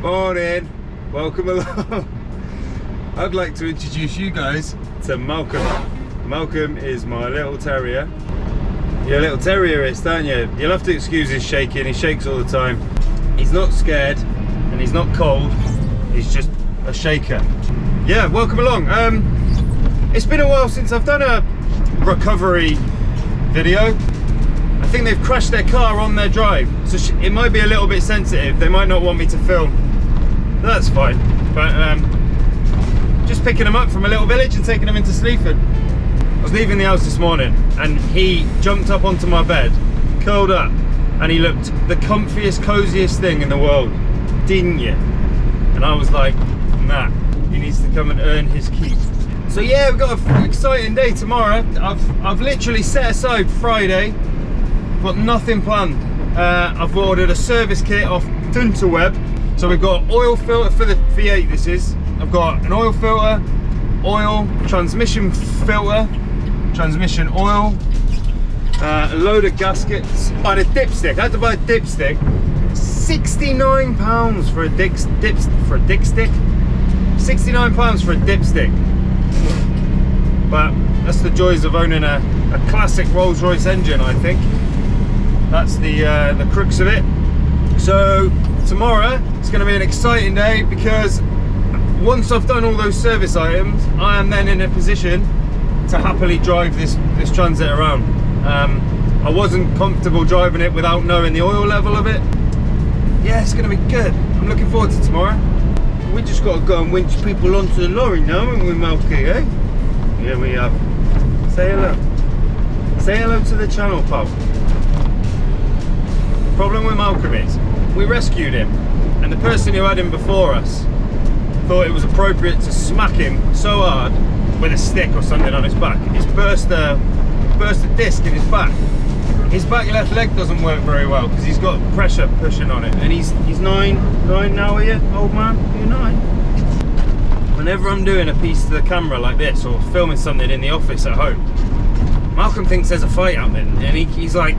Morning, welcome along. I'd like to introduce you guys to Malcolm. Malcolm is my little terrier. You're a little terrierist, aren't you? You'll have to excuse his shaking, he shakes all the time. He's not scared and he's not cold, he's just a shaker. Yeah, welcome along. It's been a while since I've done a recovery video. I think they've crashed their car on their drive, so it might be a little bit sensitive. They might not want me to film. That's fine, but just picking them up from a little village and taking them into Sleaford. I was leaving the house this morning and he jumped up onto my bed, curled up, and he looked the comfiest, coziest thing in the world, didn't you? And I was like, nah, he needs to come and earn his keep. So yeah, we've got an exciting day tomorrow. I've literally set aside Friday, got nothing planned. I've ordered a service kit off Web. So we've got oil filter for the V8 this is. I've got an oil filter, oil, transmission filter, transmission oil, a load of gaskets. Bought a dipstick. I had to buy a dipstick. £69 for a dipstick. £69 for a dipstick. But that's the joys of owning a classic Rolls-Royce engine, I think. That's the crux of it. So tomorrow it's going to be an exciting day because once I've done all those service items, I am then in a position to happily drive this Transit around. I wasn't comfortable driving it without knowing the oil level of it. Yeah, it's going to be good. I'm looking forward to tomorrow. We just got to go and winch people onto the lorry now, haven't we, Malky, eh? Yeah, we have. Say hello. Say hello to the channel, pal. The problem with Malcolm is, we rescued him, and the person who had him before us thought it was appropriate to smack him so hard with a stick or something on his back. He's burst a disc in his back. His back left leg doesn't work very well because he's got pressure pushing on it, and he's nine now, are you, old man? You're 9. Whenever I'm doing a piece to the camera like this or filming something in the office at home, Malcolm thinks there's a fight happening, and he's like,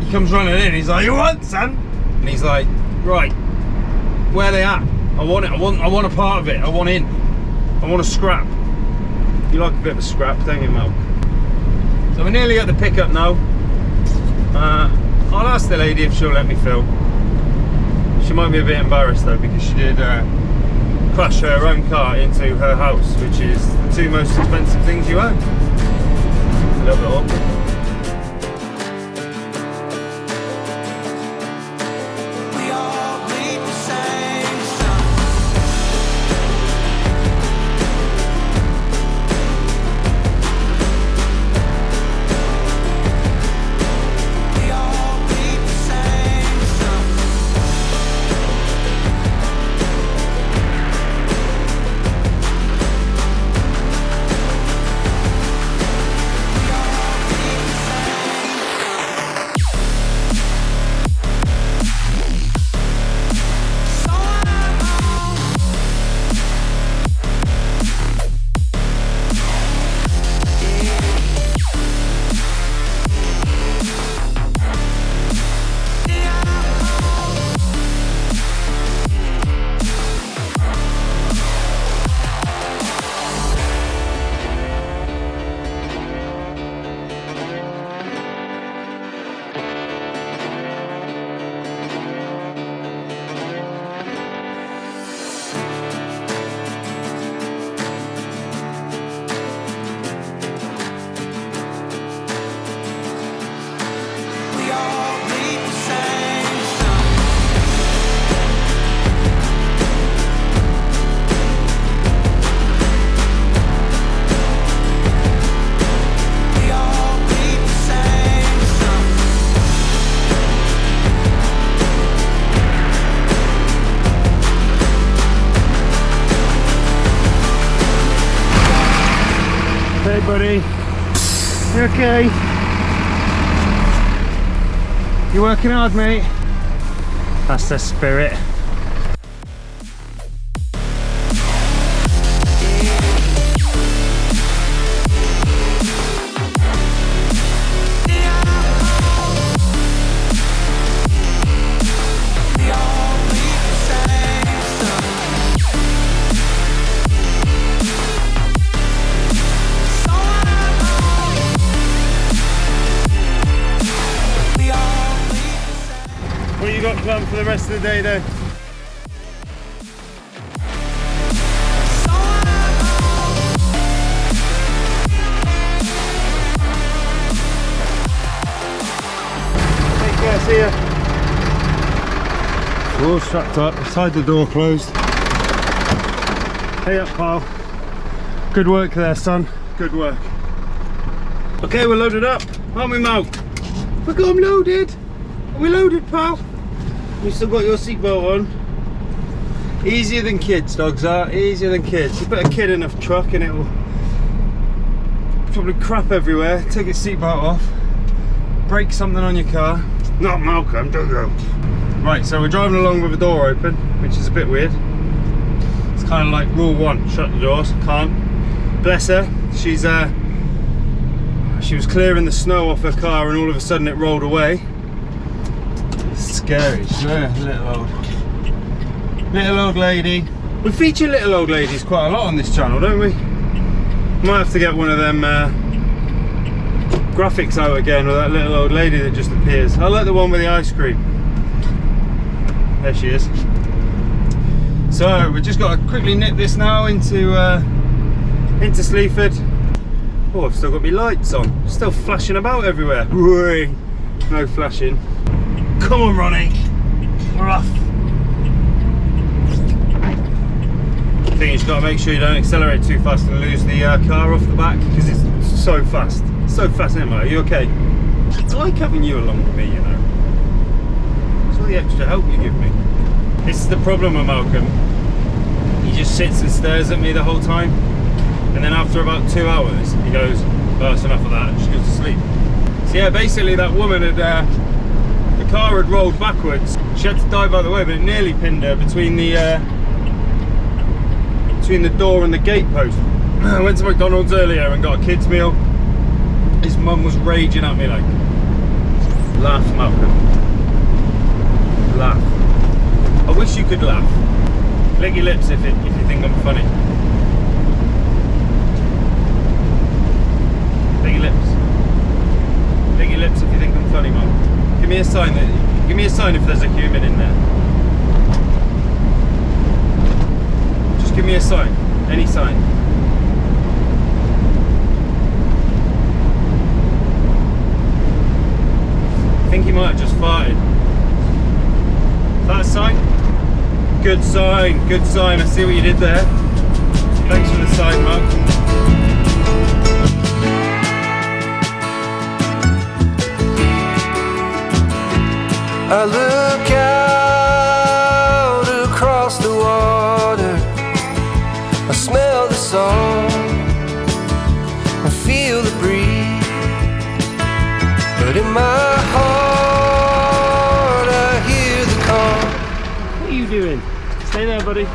he comes running in, he's like, "You want, son?" And he's like, "Right, where they at? I want it. I want a part of it. I want in. I want a scrap." You like a bit of a scrap, don't you, Mal? So we're nearly at the pickup now. I'll ask the lady if she'll let me film. She might be a bit embarrassed though, because she did crash her own car into her house, which is the 2 most expensive things you own. It's a little bit awkward. Hey buddy, you okay? You working hard, mate? That's the spirit. the rest of the day though. Take care, see ya. We're all strapped up, tied the door closed. Hey up, pal. Good work there, son. Good work. Okay, we're loaded up, aren't we, Mal? We got them loaded. Are we loaded, pal? You still got your seatbelt on. Easier than kids, dogs are. Easier than kids. You put a kid in a truck and it'll probably crap everywhere. Take its seatbelt off. Break something on your car. Not Malcolm, don't go. Right, so we're driving along with the door open, which is a bit weird. It's kind of like rule one: shut the doors. Can't. Bless her. She was clearing the snow off her car and all of a sudden it rolled away. Scary. Little old lady. We feature little old ladies quite a lot on this channel, don't we? Might have to get one of them graphics out again with that little old lady that just appears. I like the one with the ice cream. There she is. So we've just got to quickly nip this now into Sleaford. Oh, I've still got my lights on. Still flashing about everywhere. No flashing. Come on, Ronnie. We're off. I think you just got to make sure you don't accelerate too fast and lose the car off the back because it's so fast. So fast, isn't it, mate? Are you okay? I like having you along with me, you know. It's all the extra help you give me. This is the problem with Malcolm. He just sits and stares at me the whole time. And then after about 2 hours, he goes, oh, that's enough of that, and just goes to sleep. So yeah, basically that woman had, the car had rolled backwards. She had to dive out of the way, but it nearly pinned her between the door and the gate post. I went to McDonald's earlier and got a kid's meal. His mum was raging at me like, laugh, Malcolm. Laugh. I wish you could laugh. Lick your lips if you think I'm funny. Lick your lips. Lick your lips if you think I'm funny, Mum. Give me a sign if there's a human in there. Just give me a sign. Any sign. I think he might have just farted. Is that a sign? Good sign, good sign. I see what you did there. Thanks for the sign, Mark. I look out across the water, I smell the salt, I feel the breeze, but in my heart I hear the call. What are you doing? Stay there, buddy.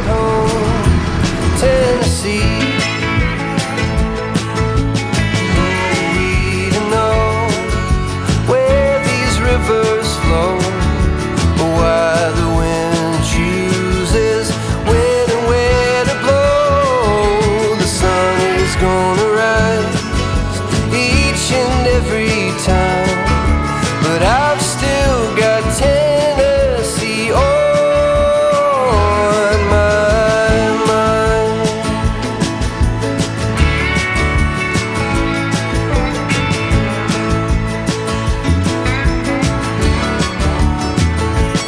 Home, Tennessee. Rivers flow, why the wind chooses when and where to blow. The sun is gonna rise each and every time, but I've still got Tennessee on my mind.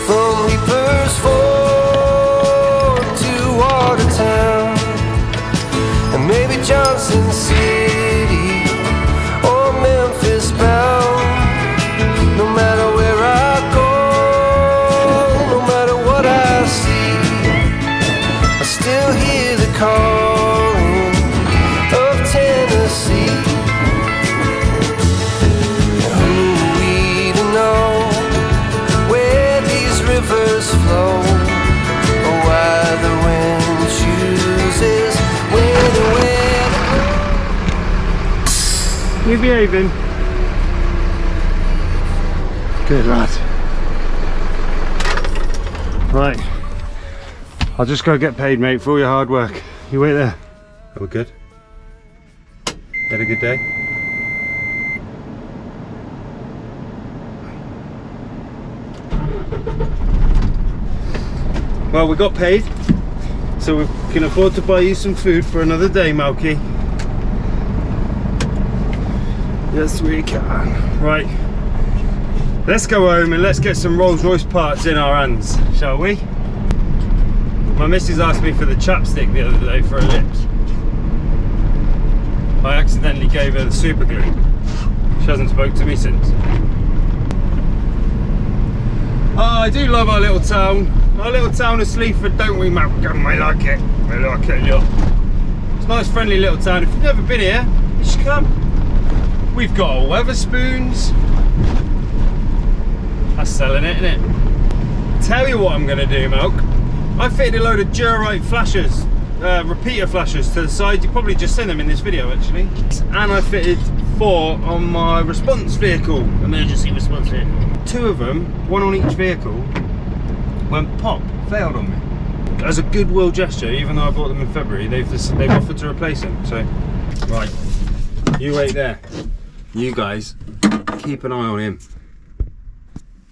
From Reapers Ford to Watertown, and maybe Johnson City or Memphis bound. No matter where I go, no matter what I see, I still hear the calling of Tennessee. Who we know where these rivers flow, or why the wind chooses when and where. You behaving? Good lad. Right. I'll just go get paid, mate, for all your hard work. You wait there. Are we good? You had a good day? Well, we got paid, so we can afford to buy you some food for another day, Malky. Yes, we can. Right, let's go home and let's get some Rolls Royce parts in our hands, shall we? My missus asked me for the chapstick the other day for her lips. I accidentally gave her the super glue. She hasn't spoke to me since. Oh, I do love our little town. Our little town of Sleaford, don't we, Malcolm? I like it. I like it a lot. It's a nice, friendly little town. If you've never been here, you should come. We've got our Weatherspoons. That's selling it, isn't it? Tell you what I'm going to do, Malk. I fitted a load of Durite flashers, repeater flashers to the side. You probably just seen them in this video, actually. And I fitted 4 on my response vehicle, emergency response vehicle. 2 of them, 1 on each vehicle, went pop, failed on me. As a goodwill gesture, even though I bought them in February, they've offered to replace them. So, right, you wait there. You guys, keep an eye on him.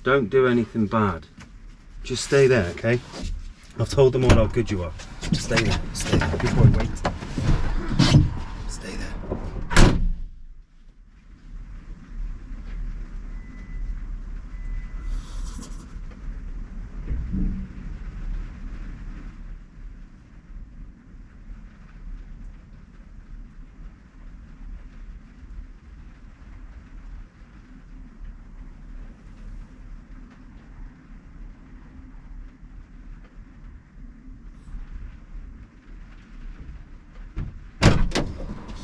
Don't do anything bad. Just stay there, okay? I've told them all how good you are. Stay there, stay there. Good boy, wait. Stay there.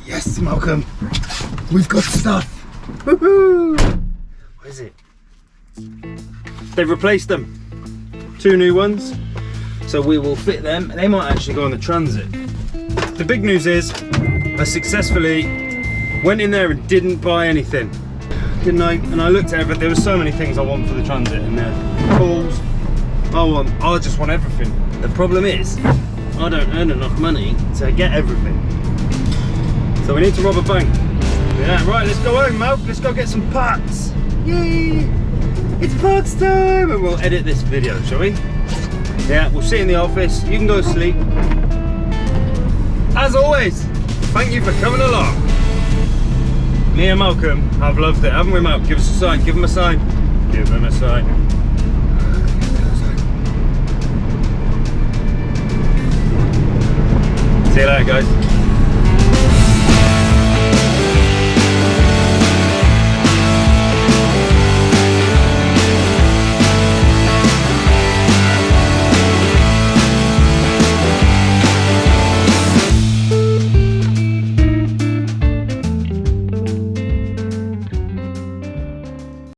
Yes, Malcolm, we've got stuff. Woohoo! What is it? They've replaced them. 2 new ones. So we will fit them. They might actually go on the Transit. The big news is I successfully went in there and didn't buy anything. Didn't I? And I looked at everything. There were so many things I want for the Transit in there. Tools. I just want everything. The problem is I don't earn enough money to get everything. So we need to rob a bank. Yeah, right, let's go home, Malk. Let's go get some parts. Yay! It's parts time! And we'll edit this video, shall we? Yeah, we'll sit in the office. You can go to sleep. As always, thank you for coming along. Me and Malcolm have loved it, haven't we, Malk? Give us a sign. Give him a sign. Give him a sign. See you later, guys.